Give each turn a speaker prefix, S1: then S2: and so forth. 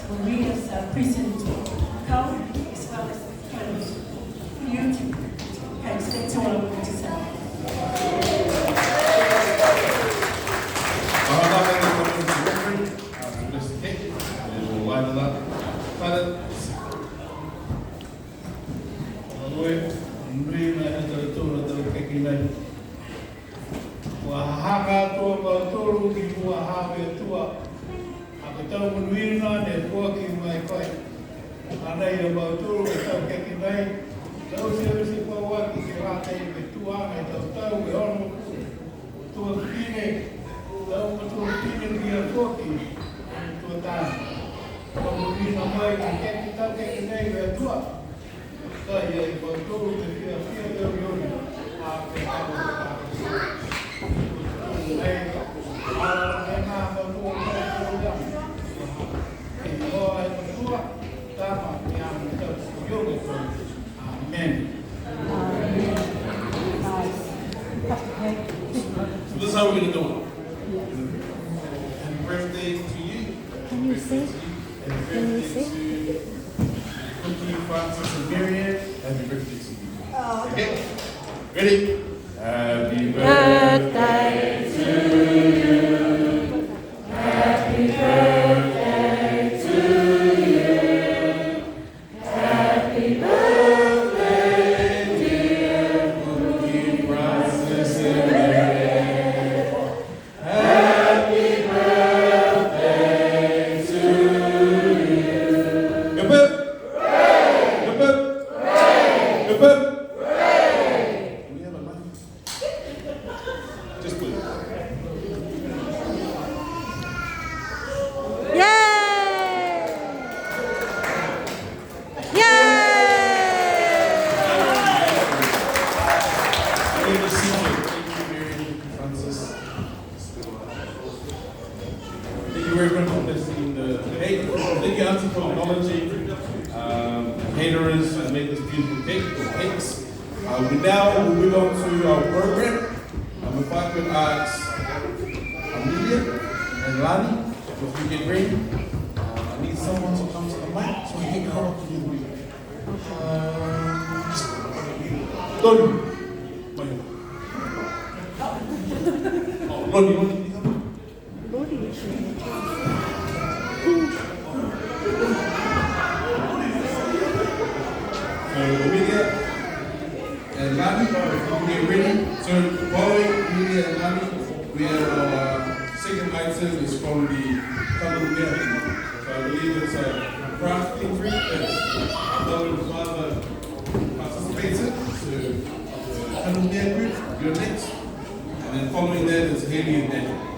S1: will read us President Code as well as kind of YouTube. Okay, so that's all I want to say.
S2: So this is how we're going to do it. Happy birthday to you.
S3: Can you see? Can you see?
S2: Thankyou, Frances and Marian. Happy birthday to you. Okay? Ready? Happy birthday to you. Happy birthday to you. Happy birthday, dear Thankyou, Frances and Marian. Happy birthday to you. Hip hip. Hip hip. Hip hip. Do we have a mic? Just put it.
S3: Yay! Yay!
S2: Thank you, CJ. Thank you, Marian, Frances. Thank you very much for listening. Thank you, Auntie, for acknowledging caterers and make this beautiful cakes. We now will move on to our program. If I could ask Amelia and Lani, if you get ready, I need someone to come to the mic so we can come up to you. Loni. Oh, Loni, Loni, come. So Amelia and Lani, if you get ready. So following Amelia and Lani, we have our second item is from the Kautau. So I believe it's a crafting treat that Loni's father participated. So Kautau group, you're next. And then following that is Haley and Daniel.